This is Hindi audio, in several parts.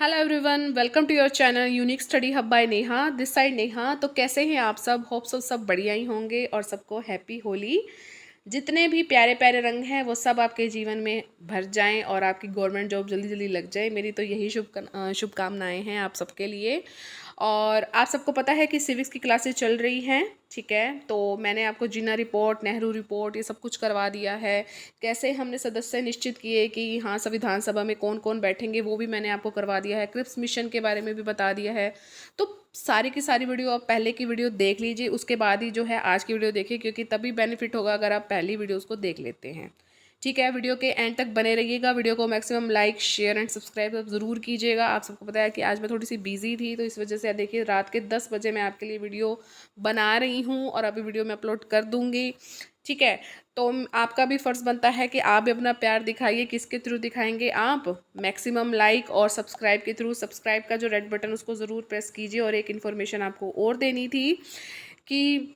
Hello everyone, welcome to your channel unique study hub by Neha. This side Neha. तो कैसे हैं आप सब? होप सब बढ़िया ही होंगे और सबको हैप्पी होली। जितने भी प्यारे प्यारे रंग हैं वो सब आपके जीवन में भर जाएं और आपकी गवर्नमेंट जॉब जल्दी जल्दी लग जाए। मेरी तो यही शुभकामनाएं हैं आप सबके लिए। और आप सबको पता है कि सिविक्स की क्लासेस चल रही हैं, ठीक है। तो मैंने आपको जिना रिपोर्ट, नेहरू रिपोर्ट, ये सब कुछ करवा दिया है। कैसे हमने सदस्य निश्चित किए कि हाँ संविधान सभा में कौन कौन बैठेंगे वो भी मैंने आपको करवा दिया है। क्रिप्स मिशन के बारे में भी बता दिया है। तो सारी की सारी वीडियो आप पहले की वीडियो देख लीजिए, उसके बाद ही जो है आज की वीडियो देखिए, क्योंकि तभी बेनिफिट होगा अगर आप पहली वीडियो उसको देख लेते हैं। ठीक है, वीडियो के एंड तक बने रहिएगा। वीडियो को maximum like, share and subscribe ज़रूर कीजिएगा। आप सबको पता है कि आज मैं थोड़ी सी बिजी थी, तो इस वजह से देखिए रात के 10 बजे मैं आपके लिए वीडियो बना रही हूँ और अभी वीडियो मैं अपलोड कर दूँगी। ठीक है, तो आपका भी फ़र्ज़ बनता है कि आप भी अपना प्यार दिखाइए। किसके थ्रू दिखाएंगे आप? मैक्सिमम लाइक और सब्सक्राइब के थ्रू। सब्सक्राइब का जो रेड बटन उसको ज़रूर प्रेस कीजिए। और एक इन्फॉर्मेशन आपको और देनी थी कि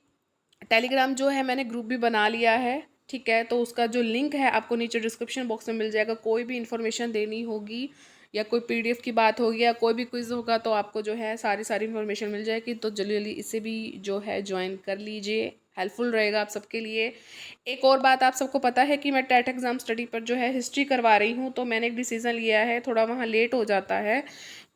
टेलीग्राम जो है मैंने ग्रुप भी बना लिया है, ठीक है। तो उसका जो लिंक है आपको नीचे डिस्क्रिप्शन बॉक्स में मिल जाएगा। कोई भी इन्फॉर्मेशन देनी होगी या कोई पीडीएफ की बात होगी या कोई भी क्विज होगा तो आपको जो है सारी इन्फॉर्मेशन मिल जाएगी। तो जल्दी जल्दी इसे भी जो है ज्वाइन कर लीजिए, हेल्पफुल रहेगा आप सबके लिए। एक और बात, आप सबको पता है कि मैं टेट एग्ज़ाम स्टडी पर जो है हिस्ट्री करवा रही हूँ, तो मैंने एक डिसीज़न लिया है, थोड़ा वहाँ लेट हो जाता है।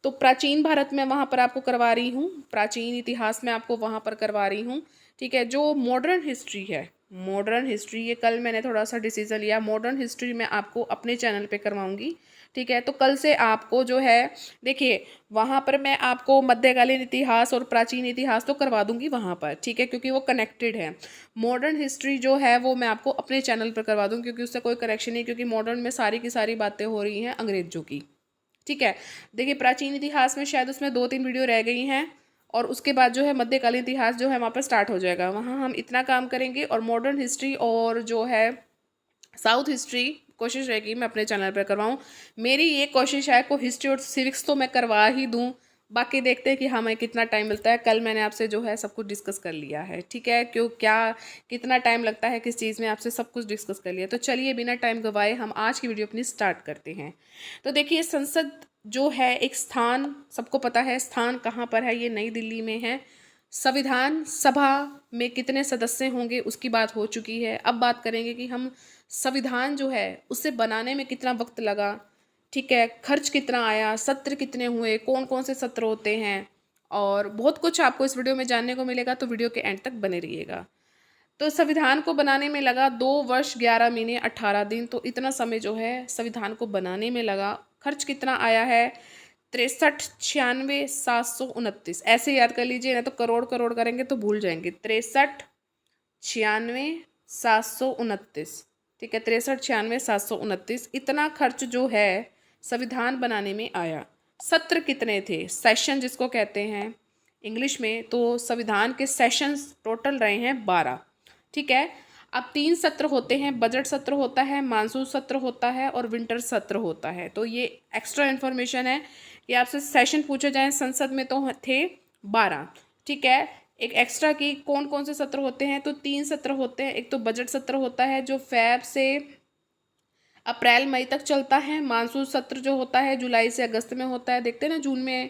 तो प्राचीन भारत में वहाँ पर आपको करवा रही हूँ, प्राचीन इतिहास में आपको वहाँ पर करवा रही हूँ, ठीक है। जो मॉडर्न हिस्ट्री है, मॉडर्न हिस्ट्री, ये कल मैंने थोड़ा सा डिसीजन लिया, मॉडर्न हिस्ट्री मैं आपको अपने चैनल पे करवाऊंगी, ठीक है। तो कल से आपको जो है देखिए वहाँ पर मैं आपको मध्यकालीन इतिहास और प्राचीन इतिहास तो करवा दूंगी वहाँ पर, ठीक है, क्योंकि वो कनेक्टेड है। मॉडर्न हिस्ट्री जो है वो मैं आपको अपने चैनल पर करवा दूँगी, क्योंकि उससे कोई कनेक्शन नहीं, क्योंकि मॉडर्न में सारी की सारी बातें हो रही हैं अंग्रेजों की, ठीक है। देखिए प्राचीन इतिहास में शायद उसमें 2-3 वीडियो रह गई हैं और उसके बाद जो है मध्यकालीन इतिहास जो है वहाँ पर स्टार्ट हो जाएगा। वहाँ हम इतना काम करेंगे और मॉडर्न हिस्ट्री और जो है साउथ हिस्ट्री कोशिश रहेगी मैं अपने चैनल पर करवाऊँ। मेरी ये कोशिश है को हिस्ट्री और सिविक्स तो मैं करवा ही दूँ, बाकी देखते हैं कि हमें कितना टाइम मिलता है। कल मैंने आपसे जो है सब कुछ डिस्कस कर लिया है, ठीक है। क्यों, क्या, कितना टाइम लगता है किस चीज़ में, आपसे सब कुछ डिस्कस कर लिया। तो चलिए बिना टाइम गवाए हम आज की वीडियो अपनी स्टार्ट करते हैं। तो देखिए संसद जो है एक स्थान, सबको पता है स्थान कहाँ पर है, ये नई दिल्ली में है। संविधान सभा में कितने सदस्य होंगे उसकी बात हो चुकी है। अब बात करेंगे कि हम संविधान जो है उसे बनाने में कितना वक्त लगा, ठीक है, खर्च कितना आया, सत्र कितने हुए, कौन कौन से सत्र होते हैं, और बहुत कुछ आपको इस वीडियो में जानने को मिलेगा। तो वीडियो के एंड तक बने रहिएगा। तो संविधान को बनाने में लगा 2 वर्ष 11 महीने 18 दिन। तो इतना समय जो है संविधान को बनाने में लगा। खर्च कितना आया है? 63, 96, 729। ऐसे याद कर लीजिए, ना तो करोड़ करोड़ करेंगे तो भूल जाएंगे। 63, 96, 729, ठीक है। 63, 96, 729 इतना खर्च जो है संविधान बनाने में आया। सत्र कितने थे? सेशन जिसको कहते हैं इंग्लिश में। तो संविधान के सेशंस टोटल रहे हैं 12, ठीक है। अब 3 सत्र होते हैं, बजट सत्र होता है, मानसून सत्र होता है और विंटर सत्र होता है। तो ये एक्स्ट्रा इन्फॉर्मेशन है कि आपसे सेशन पूछे जाएं। संसद में तो थे 12, ठीक है। एक एक्स्ट्रा की कौन कौन से सत्र होते हैं? तो 3 सत्र होते हैं। एक तो बजट सत्र होता है जो फ़ैब से अप्रैल मई तक चलता है। मानसून सत्र जो होता है जुलाई से अगस्त में होता है। देखते हैं ना जून में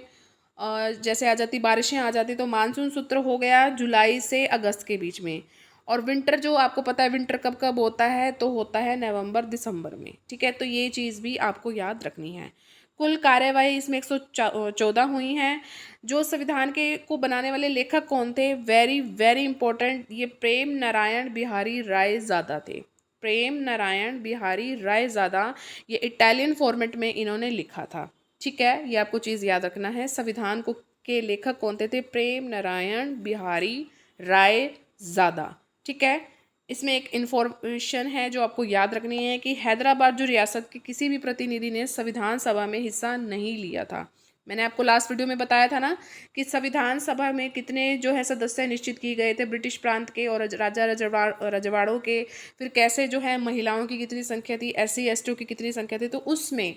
जैसे आ जाती बारिशें आ जाती, तो मानसून सत्र हो गया जुलाई से अगस्त के बीच में। और विंटर जो आपको पता है विंटर कब कब होता है, तो होता है नवंबर दिसंबर में, ठीक है। तो ये चीज़ भी आपको याद रखनी है। कुल कार्यवाही इसमें 114 हुई हैं। जो संविधान के को बनाने वाले लेखक कौन थे? वेरी वेरी इंपॉर्टेंट, ये प्रेम नारायण बिहारी राय ज़्यादा थे। प्रेम नारायण बिहारी राय ज़्यादा, ये इटालियन फॉर्मेट में इन्होंने लिखा था, ठीक है। ये आपको चीज़ याद रखना है। संविधान को के लेखक कौन थे? प्रेम नारायण बिहारी राय ज़्यादा, ठीक है। इसमें एक इन्फॉर्मेशन है जो आपको याद रखनी है कि हैदराबाद जो रियासत के किसी भी प्रतिनिधि ने संविधान सभा में हिस्सा नहीं लिया था। मैंने आपको लास्ट वीडियो में बताया था ना कि संविधान सभा में कितने जो है सदस्य निश्चित किए गए थे ब्रिटिश प्रांत के और राजा रजवाड़ों के। फिर कैसे जो है महिलाओं की कितनी संख्या थी, SC ST की कितनी संख्या थी। तो उसमें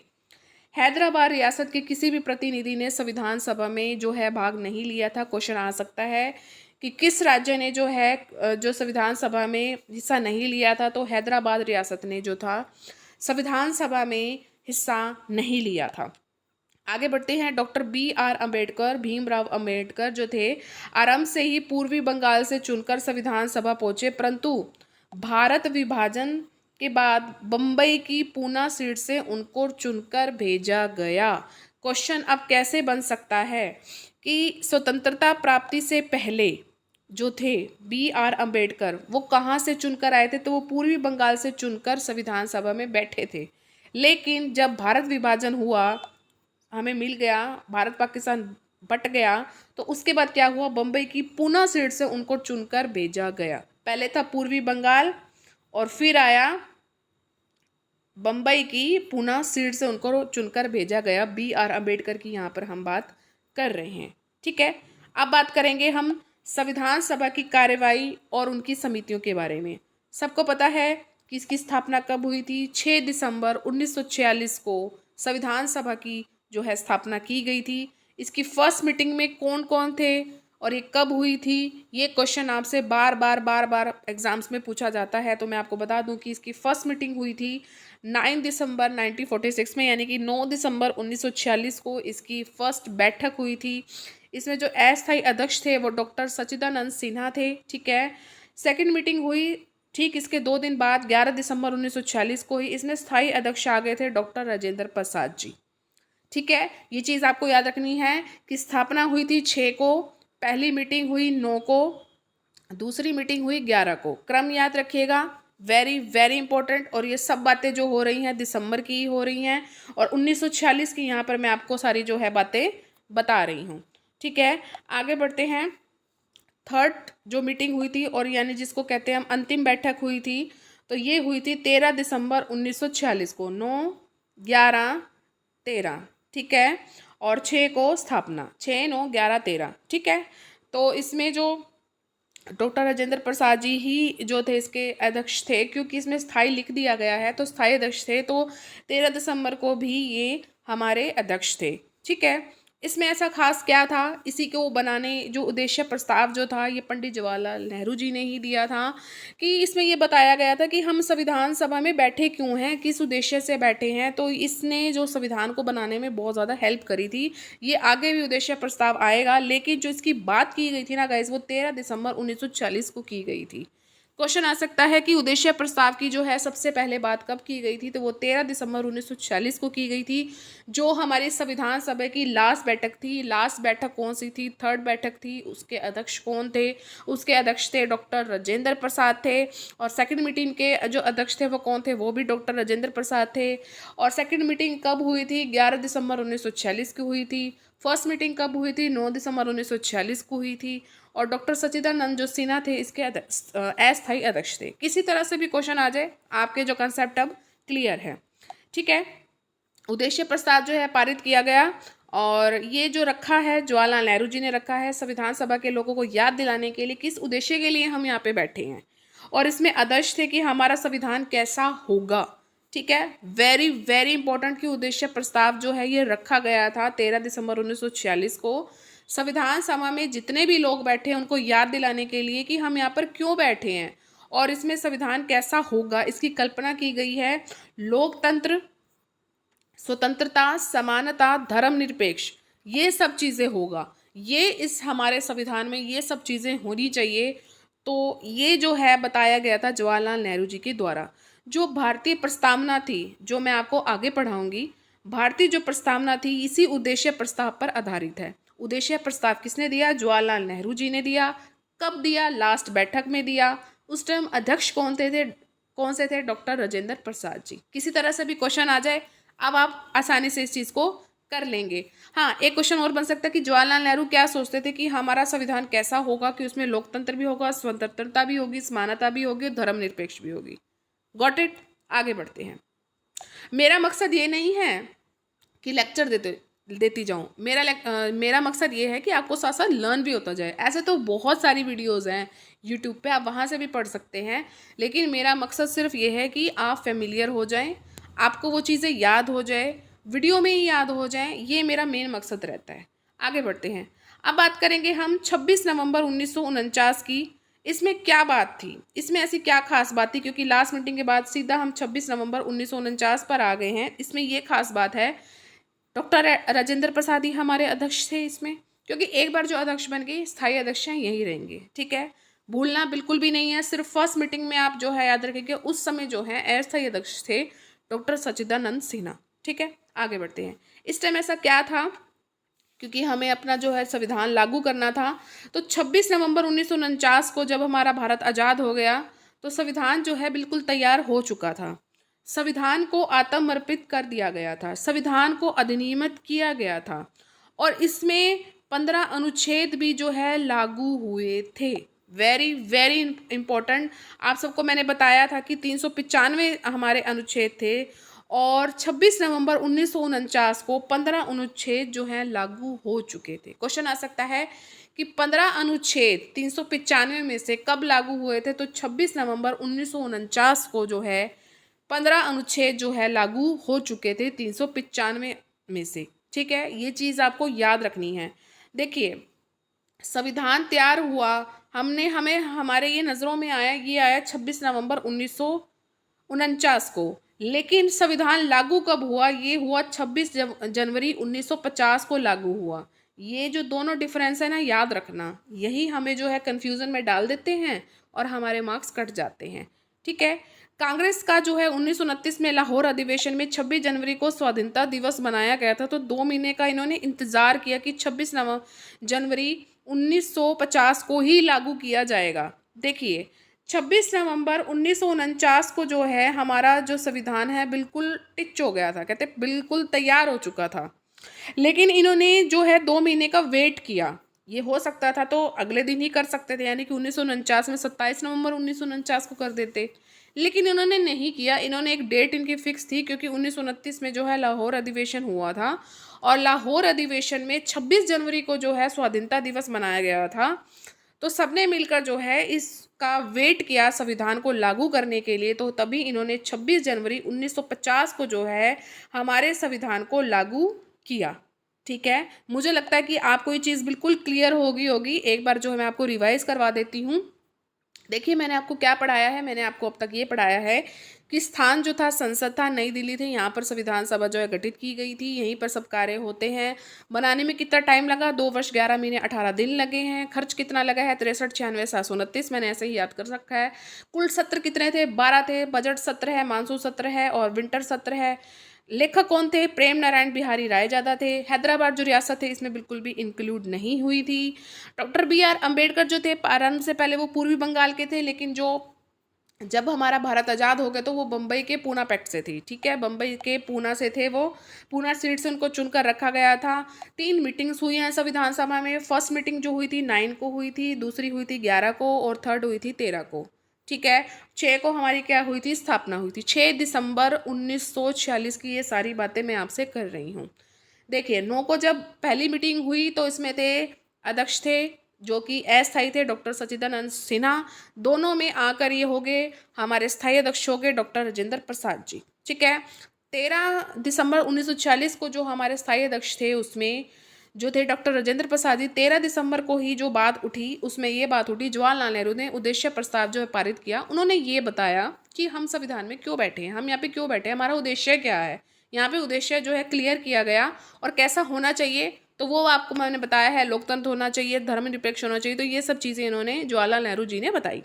हैदराबाद रियासत के किसी भी प्रतिनिधि ने संविधान सभा में जो है भाग नहीं लिया था। क्वेश्चन आ सकता है कि किस राज्य ने जो है जो संविधान सभा में हिस्सा नहीं लिया था। तो हैदराबाद रियासत ने जो था संविधान सभा में हिस्सा नहीं लिया था। आगे बढ़ते हैं। Doctor B R Ambedkar, Bhimrao Ambedkar जो थे, आरंभ से ही पूर्वी बंगाल से चुनकर संविधान सभा पहुंचे, परंतु भारत विभाजन के बाद बम्बई की पूना सीट से उनको चुनकर भेजा गया। क्वेश्चन अब कैसे बन सकता है कि स्वतंत्रता प्राप्ति से पहले जो थे बी आर अम्बेडकर, वो कहाँ से चुनकर आए थे? तो वो पूर्वी बंगाल से चुनकर संविधान सभा में बैठे थे। लेकिन जब भारत विभाजन हुआ, हमें मिल गया, भारत पाकिस्तान बट गया, तो उसके बाद क्या हुआ? बम्बई की पूना सीट से उनको चुनकर भेजा गया। पहले था पूर्वी बंगाल और फिर आया बम्बई की पूना सीट से उनको चुनकर भेजा गया। बी आर अम्बेडकर की यहाँ पर हम बात कर रहे हैं। ठीक है, अब बात करेंगे हम संविधान सभा की कार्यवाही और उनकी समितियों के बारे में। सबको पता है कि इसकी स्थापना कब हुई थी? 6 दिसंबर 1946 को संविधान सभा की जो है स्थापना की गई थी। इसकी फर्स्ट मीटिंग में कौन कौन थे और ये कब हुई थी? ये क्वेश्चन आपसे बार बार एग्जाम्स में पूछा जाता है। तो मैं आपको बता दूं कि इसकी फर्स्ट मीटिंग हुई थी 9 दिसंबर 1946 में, यानी कि 9 दिसंबर 1946 को इसकी फर्स्ट बैठक हुई थी। इसमें जो अस्थायी अध्यक्ष थे वो डॉक्टर सच्चिदानंद सिन्हा थे। ठीक है, सेकंड मीटिंग हुई ठीक इसके 2 दिन बाद 11 दिसंबर 1946 को ही। इसमें स्थायी अध्यक्ष आ गए थे डॉक्टर राजेंद्र प्रसाद जी। ठीक है, ये चीज़ आपको याद रखनी है कि स्थापना हुई थी 6 को, पहली मीटिंग हुई 9 को, दूसरी मीटिंग हुई 11 को। क्रम याद रखिएगा, वेरी वेरी इंपॉर्टेंट। और ये सब बातें जो हो रही हैं दिसंबर की ही हो रही हैं, और 1946 की यहाँ पर मैं आपको सारी जो है बातें बता रही हूँ। ठीक है, आगे बढ़ते हैं। थर्ड जो मीटिंग हुई थी, और यानी जिसको कहते हैं हम अंतिम बैठक हुई थी, तो ये हुई थी 13 दिसंबर 1946 को। 9, 11, 13। ठीक है, और 6 को स्थापना। 6, 9, 11, 13। ठीक है, तो इसमें जो डॉक्टर राजेंद्र प्रसाद जी ही जो थे इसके अध्यक्ष थे, क्योंकि इसमें स्थायी लिख दिया गया है तो स्थायी अध्यक्ष थे, तो 13 दिसंबर को भी ये हमारे अध्यक्ष थे। ठीक है, इसमें ऐसा खास क्या था? इसी को बनाने जो उद्देश्य प्रस्ताव जो था ये पंडित जवाहरलाल नेहरू जी ने ही दिया था, कि इसमें ये बताया गया था कि हम संविधान सभा में बैठे क्यों हैं, किस उद्देश्य से बैठे हैं। तो इसने जो संविधान को बनाने में बहुत ज़्यादा हेल्प करी थी। ये आगे भी उद्देश्य प्रस्ताव आएगा, लेकिन जो इसकी बात की गई थी ना गाइस, वो 13 दिसंबर 1940 को की गई थी। क्वेश्चन आ सकता है कि उद्देश्य प्रस्ताव की जो है सबसे पहले बात कब की गई थी? तो वो 13 दिसंबर 1946 को की गई थी, जो हमारी संविधान सभा की लास्ट बैठक थी। लास्ट बैठक कौन सी थी? थर्ड बैठक थी। उसके अध्यक्ष कौन थे? उसके अध्यक्ष थे डॉक्टर राजेंद्र प्रसाद थे। और सेकंड मीटिंग के जो अध्यक्ष थे वो कौन थे? वो भी डॉक्टर राजेंद्र प्रसाद थे। और सेकंड मीटिंग कब हुई थी? 11 दिसंबर 1946 की हुई थी। फर्स्ट मीटिंग कब हुई थी? 9 दिसंबर 1946 को हुई थी। और डॉक्टर सच्चिदानंद जो सिन्हा थे इसके अस्थायी अध्यक्ष थे। किसी तरह से भी क्वेश्चन आ जाए, आपके जो कंसेप्ट अब क्लियर है। ठीक है, उद्देश्य प्रस्ताव जो है पारित किया गया, और ये जो रखा है जवाहरलाल नेहरू जी ने रखा है संविधान सभा के लोगों को याद दिलाने के लिए किस उद्देश्य के लिए हम यहाँ पे बैठे हैं। और इसमें आदर्श थे कि हमारा संविधान कैसा होगा। ठीक है, वेरी वेरी इंपॉर्टेंट कि उद्देश्य प्रस्ताव जो है ये रखा गया था 13 दिसंबर 1946 को। संविधान सभा में जितने भी लोग बैठे हैं उनको याद दिलाने के लिए कि हम यहाँ पर क्यों बैठे हैं, और इसमें संविधान कैसा होगा इसकी कल्पना की गई है। लोकतंत्र, स्वतंत्रता, समानता, धर्मनिरपेक्ष, ये सब चीज़ें होगा। ये इस हमारे संविधान में ये सब चीज़ें होनी चाहिए। तो ये जो है बताया गया था जवाहरलाल नेहरू जी के द्वारा। जो भारतीय प्रस्तावना थी, जो मैं आपको आगे पढ़ाऊंगी, भारतीय जो प्रस्तावना थी इसी उद्देश्य प्रस्ताव पर आधारित है। उद्देश्य प्रस्ताव किसने दिया? जवाहरलाल नेहरू जी ने दिया। कब दिया? लास्ट बैठक में दिया। उस टाइम अध्यक्ष कौन से थे? डॉक्टर राजेंद्र प्रसाद जी। किसी तरह से भी क्वेश्चन आ जाए, अब आप आसानी से इस चीज़ को कर लेंगे। हाँ, एक क्वेश्चन और बन सकता है कि जवाहरलाल नेहरू क्या सोचते थे कि हमारा संविधान कैसा होगा, कि उसमें लोकतंत्र भी होगा, स्वतंत्रता भी होगी, समानता भी होगी, धर्मनिरपेक्ष भी होगी। Got it? आगे बढ़ते हैं। मेरा मकसद ये नहीं है कि लेक्चर देती जाऊँ। मेरा मकसद ये है कि आपको साथ साथ लर्न भी होता जाए। ऐसे तो बहुत सारी वीडियोज़ हैं यूट्यूब पे, आप वहाँ से भी पढ़ सकते हैं, लेकिन मेरा मकसद सिर्फ ये है कि आप फेमिलियर हो जाएं, आपको वो चीज़ें याद हो जाए, वीडियो में ही याद हो जाएं। ये मेरा मेन मकसद रहता है। आगे बढ़ते हैं। अब बात करेंगे हम 26 नवंबर 1949 की। इसमें क्या बात थी? इसमें ऐसी क्या खास बात थी? क्योंकि लास्ट मीटिंग के बाद सीधा हम 26 नवंबर 1949 पर आ गए हैं। इसमें ये खास बात है डॉक्टर राजेंद्र प्रसाद ही हमारे अध्यक्ष थे इसमें, क्योंकि एक बार जो अध्यक्ष बन गए स्थायी अध्यक्ष हैं यही रहेंगे। ठीक है, भूलना बिल्कुल भी नहीं है। सिर्फ फर्स्ट मीटिंग में आप जो है याद रखेंगे, उस समय जो है अस्थायी अध्यक्ष थे डॉक्टर सच्चिदानंद सिन्हा। ठीक है, आगे बढ़ते हैं। इस टाइम ऐसा क्या था, क्योंकि हमें अपना जो है संविधान लागू करना था, तो 26 नवंबर 1949 को जब हमारा भारत आज़ाद हो गया तो संविधान जो है बिल्कुल तैयार हो चुका था। संविधान को आत्मर्पित कर दिया गया था, संविधान को अधिनियमित किया गया था और इसमें 15 अनुच्छेद भी जो है लागू हुए थे। Very very important. आप सबको मैंने बताया था कि 395 हमारे अनुच्छेद थे और 26 नवंबर 1949 को 15 अनुच्छेद जो हैं लागू हो चुके थे। क्वेश्चन आ सकता है कि 15 अनुच्छेद 395 में से कब लागू हुए थे, तो 26 नवंबर 1949 को जो है 15 अनुच्छेद जो है लागू हो चुके थे 395 में से। ठीक है, ये चीज़ आपको याद रखनी है। देखिए, संविधान तैयार हुआ, हमें हमारे ये नज़रों में आया, ये आया 26 नवंबर 1949 को, लेकिन संविधान लागू कब हुआ, ये हुआ 26 जनवरी 1950 को लागू हुआ। ये जो दोनों डिफरेंस है ना, याद रखना, यही हमें जो है कंफ्यूजन में डाल देते हैं और हमारे मार्क्स कट जाते हैं। ठीक है, कांग्रेस का जो है 1929 में लाहौर अधिवेशन में 26 जनवरी को स्वाधीनता दिवस मनाया गया था, तो 2 महीने का इन्होंने इंतजार किया कि 26 जनवरी 1950 को ही लागू किया जाएगा। देखिए, 26 नवंबर 1949 को जो है हमारा जो संविधान है बिल्कुल टिच हो गया था, कहते बिल्कुल तैयार हो चुका था, लेकिन इन्होंने जो है 2 महीने का वेट किया। ये हो सकता था तो अगले दिन ही कर सकते थे, यानी कि 1949 में 27 नवंबर 1949 को कर देते, लेकिन इन्होंने नहीं किया। इन्होंने एक डेट इनकी फिक्स थी, क्योंकि 1929 में जो है लाहौर अधिवेशन हुआ था और लाहौर अधिवेशन में 26 जनवरी को जो है स्वाधीनता दिवस मनाया गया था, तो सबने मिलकर जो है इसका वेट किया संविधान को लागू करने के लिए, तो तभी इन्होंने 26 जनवरी 1950 को जो है हमारे संविधान को लागू किया। ठीक है, मुझे लगता है कि आपको ये चीज़ बिल्कुल क्लियर होगी। एक बार जो है मैं आपको रिवाइज करवा देती हूँ। देखिए, मैंने आपको क्या पढ़ाया है, मैंने आपको अब तक ये पढ़ाया है कि स्थान जो था संसद था, नई दिल्ली थी, यहाँ पर संविधान सभा जो है गठित की गई थी, यहीं पर सब कार्य होते हैं। बनाने में कितना टाइम लगा, 2 वर्ष 11 महीने 18 दिन लगे हैं। खर्च कितना लगा है, 63, 96, 729, मैंने ऐसे ही याद कर रखा है। कुल सत्र कितने थे, 12 थे। बजट सत्र है, मानसून सत्र है और विंटर सत्र है। लेखक कौन थे, प्रेम नारायण बिहारी राय ज़्यादा थे। हैदराबाद जो रियासत है इसमें बिल्कुल भी इंक्लूड नहीं हुई थी। डॉक्टर BR अम्बेडकर जो थे प्रारंभ से पहले वो पूर्वी बंगाल के थे, लेकिन जब हमारा भारत आज़ाद हो गया तो वो बम्बई के पूना पैक्ट से थी। ठीक है, बम्बई के पूना से थे वो, पूना सीट से उनको चुनकर रखा गया था। 3 मीटिंग्स हुई हैं संविधान सभा में। फर्स्ट मीटिंग जो हुई थी 9 को हुई थी, दूसरी हुई थी 11 को और थर्ड हुई थी 13 को। ठीक है, 6 को हमारी क्या हुई थी, स्थापना हुई थी। 6 दिसंबर 1946 की ये सारी बातें मैं आपसे कर रही हूँ। देखिए, 9 को जब पहली मीटिंग हुई तो इसमें थे अध्यक्ष थे जो कि अस्थायी थे डॉक्टर सच्चिदानंद सिन्हा। दोनों में आकर ये हो गए हमारे स्थायी अध्यक्ष हो गए डॉक्टर राजेंद्र प्रसाद जी। ठीक है, 13 दिसंबर 1946 को जो हमारे स्थायी अध्यक्ष थे उसमें जो थे डॉक्टर राजेंद्र प्रसाद जी, 13 दिसंबर को ही जो बात उठी उसमें ये बात उठी, जवाहरलाल नेहरू ने उद्देश्य प्रस्ताव जो है पारित किया। उन्होंने ये बताया कि हम संविधान में क्यों बैठे हैं, हम यहाँ पे क्यों बैठे हैं, हमारा उद्देश्य क्या है। यहाँ पे उद्देश्य जो है क्लियर किया गया और कैसा होना चाहिए, तो वो आपको मैंने बताया है। लोकतंत्र होना चाहिए, धर्मनिरपेक्ष होना चाहिए, तो ये सब चीज़ें इन्होंने जवाहरलाल नेहरू जी ने बताई।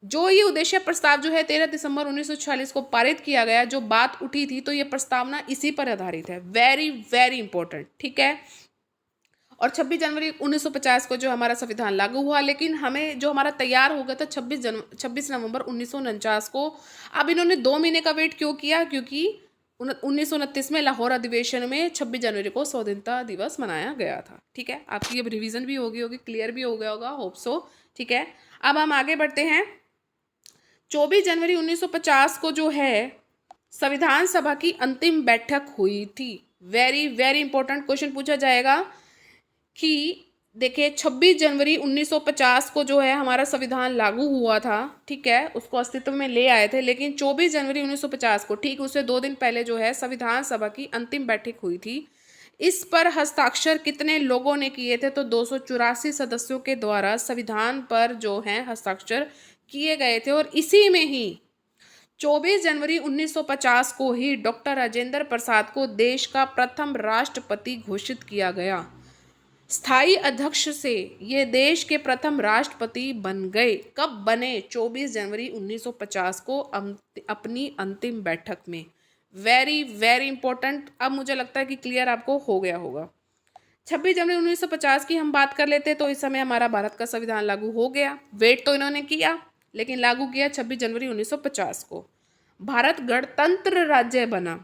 जो ये उद्देश्य प्रस्ताव जो है 13 दिसंबर 1946 को पारित किया गया, जो बात उठी थी, तो ये प्रस्तावना इसी पर आधारित है। Very very important. ठीक है, और 26 जनवरी 1950 को जो हमारा संविधान लागू हुआ, लेकिन हमें जो हमारा तैयार हो गया था 26 नवंबर 1949 को। अब इन्होंने 2 महीने का वेट क्यों किया, क्योंकि 1929 में लाहौर अधिवेशन में 26 जनवरी को स्वाधीनता दिवस मनाया गया था। ठीक है, आपकी अब रिवीजन भी होगी, क्लियर भी हो गया होगा, होप सो। ठीक है, अब हम आगे बढ़ते हैं। 24 जनवरी 1950 को जो है संविधान सभा की अंतिम बैठक हुई थी। वेरी वेरी इंपॉर्टेंट क्वेश्चन पूछा जाएगा कि देखिए 26 जनवरी 1950 को जो है हमारा संविधान लागू हुआ था। ठीक है, उसको अस्तित्व में ले आए थे, लेकिन 24 जनवरी 1950 को ठीक उससे 2 दिन पहले जो है संविधान सभा की अंतिम बैठक हुई थी। इस पर हस्ताक्षर कितने लोगों ने किए थे, तो 284 सदस्यों के द्वारा संविधान पर जो है हस्ताक्षर किए गए थे और इसी में ही 24 जनवरी 1950 को ही डॉक्टर राजेंद्र प्रसाद को देश का प्रथम राष्ट्रपति घोषित किया गया। स्थायी अध्यक्ष से ये देश के प्रथम राष्ट्रपति बन गए। कब बने? 24 जनवरी 1950 को अपनी अंतिम बैठक में। Very very important. अब मुझे लगता है कि क्लियर आपको हो गया होगा। 26 जनवरी 1950 की हम बात कर लेते तो इस समय हमारा भारत का संविधान लागू हो गया। वेट तो इन्होंने किया लेकिन लागू किया 26 जनवरी 1950 को। भारत गणतंत्र राज्य बना।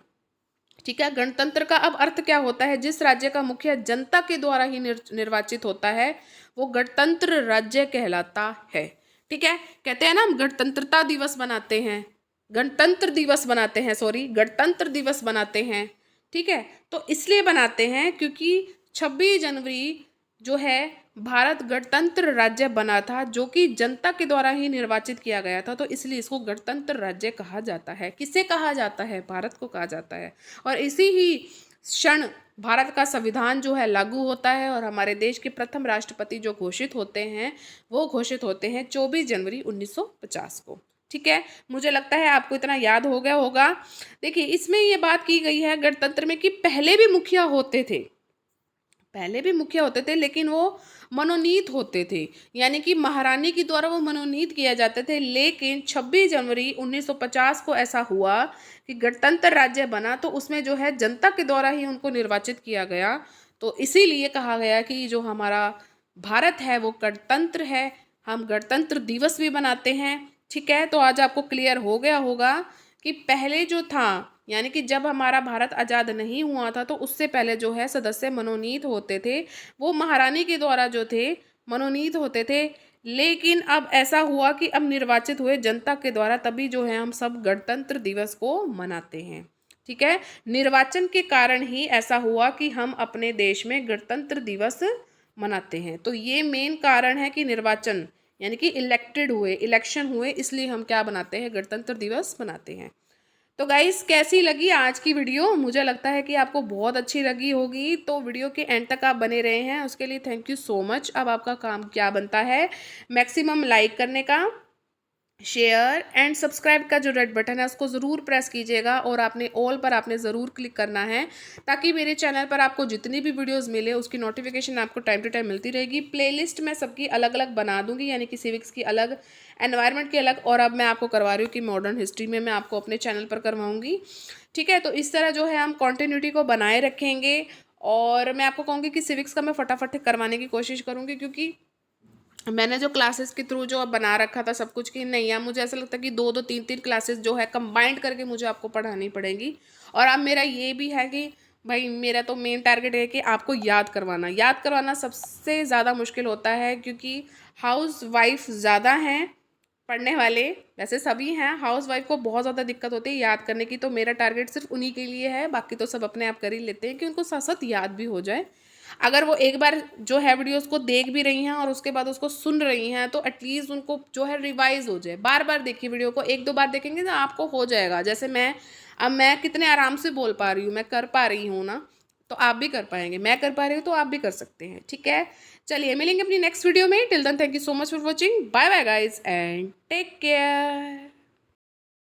ठीक है, गणतंत्र का अब अर्थ क्या होता है? जिस राज्य का मुखिया जनता के द्वारा ही निर्वाचित होता है वो गणतंत्र राज्य कहलाता है। ठीक है, कहते हैं ना हम गणतंत्रता दिवस बनाते हैं, गणतंत्र दिवस बनाते हैं, सॉरी गणतंत्र दिवस बनाते हैं। ठीक है, तो इसलिए बनाते हैं क्योंकि 26 जनवरी जो है भारत गणतंत्र राज्य बना था, जो कि जनता के द्वारा ही निर्वाचित किया गया था, तो इसलिए इसको गणतंत्र राज्य कहा जाता है। किसे कहा जाता है? भारत को कहा जाता है। और इसी ही क्षण भारत का संविधान जो है लागू होता है और हमारे देश के प्रथम राष्ट्रपति जो घोषित होते हैं वो घोषित होते हैं 24 जनवरी 1950 को। ठीक है, मुझे लगता है आपको इतना याद हो गया होगा। देखिए, इसमें ये बात की गई है गणतंत्र में कि पहले भी मुखिया होते थे, पहले भी मुखिया होते थे, लेकिन वो मनोनीत होते थे, यानी कि महारानी के द्वारा वो मनोनीत किए जाते थे। लेकिन 26 जनवरी 1950 को ऐसा हुआ कि गणतंत्र राज्य बना, तो उसमें जो है जनता के द्वारा ही उनको निर्वाचित किया गया। तो इसीलिए कहा गया कि जो हमारा भारत है वो गणतंत्र है। हम गणतंत्र दिवस भी मनाते हैं। ठीक है, तो आज आपको क्लियर हो गया होगा कि पहले जो था, यानी कि जब हमारा भारत आज़ाद नहीं हुआ था तो उससे पहले जो है सदस्य मनोनीत होते थे, वो महारानी के द्वारा जो थे मनोनीत होते थे। लेकिन अब ऐसा हुआ कि अब निर्वाचित हुए जनता के द्वारा, तभी जो है हम सब गणतंत्र दिवस को मनाते हैं। ठीक है, निर्वाचन के कारण ही ऐसा हुआ कि हम अपने देश में गणतंत्र दिवस मनाते हैं। तो ये मेन कारण है कि निर्वाचन यानी कि इलेक्टेड हुए, इलेक्शन हुए, इसलिए हम क्या बनाते हैं? गणतंत्र दिवस मनाते हैं। तो गाइस, कैसी लगी आज की वीडियो? मुझे लगता है कि आपको बहुत अच्छी लगी होगी। तो वीडियो के एंड तक आप बने रहे हैं उसके लिए थैंक यू सो मच। अब आपका काम क्या बनता है? मैक्सिमम लाइक करने का, शेयर एंड सब्सक्राइब का जो रेड बटन है उसको ज़रूर प्रेस कीजिएगा और आपने ऑल पर आपने ज़रूर क्लिक करना है, ताकि मेरे चैनल पर आपको जितनी भी वीडियोस मिले उसकी नोटिफिकेशन आपको टाइम टू टाइम मिलती रहेगी। प्लेलिस्ट मैं सबकी अलग अलग बना दूंगी, यानी कि सिविक्स की अलग, एनवायरनमेंट की अलग, और अब मैं आपको करवा रही हूँ कि मॉडर्न हिस्ट्री में मैं आपको अपने चैनल पर करवाऊँगी। ठीक है, तो इस तरह जो है हम कॉन्टीन्यूटी को बनाए रखेंगे और मैं आपको कहूँगी कि सिविक्स का मैं फटाफट करवाने की कोशिश करूँगी, क्योंकि मैंने जो क्लासेस के थ्रू जो अब बना रखा था सब कुछ कि नहीं, अब मुझे ऐसा लगता है कि दो दो तीन तीन क्लासेस जो है कंबाइंड करके मुझे आपको पढ़ानी पड़ेगी। और अब मेरा ये भी है कि भाई मेरा तो मेन टारगेट है कि आपको याद करवाना सबसे ज़्यादा मुश्किल होता है, क्योंकि हाउस वाइफ ज़्यादा हैं पढ़ने वाले, वैसे सभी हैं, हाउस वाइफ को बहुत ज़्यादा दिक्कत होती है याद करने की। तो मेरा टारगेट सिर्फ उन्हीं के लिए है, बाकी तो सब अपने आप कर ही लेते हैं कि उनको साथ साथ याद भी हो जाए। अगर वो एक बार जो है वीडियोस को देख भी रही हैं और उसके बाद उसको सुन रही हैं तो एटलीस्ट उनको जो है रिवाइज हो जाए। बार बार देखिए वीडियो को, एक दो बार देखेंगे ना आपको हो जाएगा। जैसे मैं कितने आराम से बोल पा रही हूँ, मैं कर पा रही हूँ ना, तो आप भी कर पाएंगे। मैं कर पा रही हूँ तो आप भी कर सकते हैं। ठीक है, चलिए मिलेंगे अपनी नेक्स्ट वीडियो में। Till then thank you so much for watching. Bye bye guys and take care.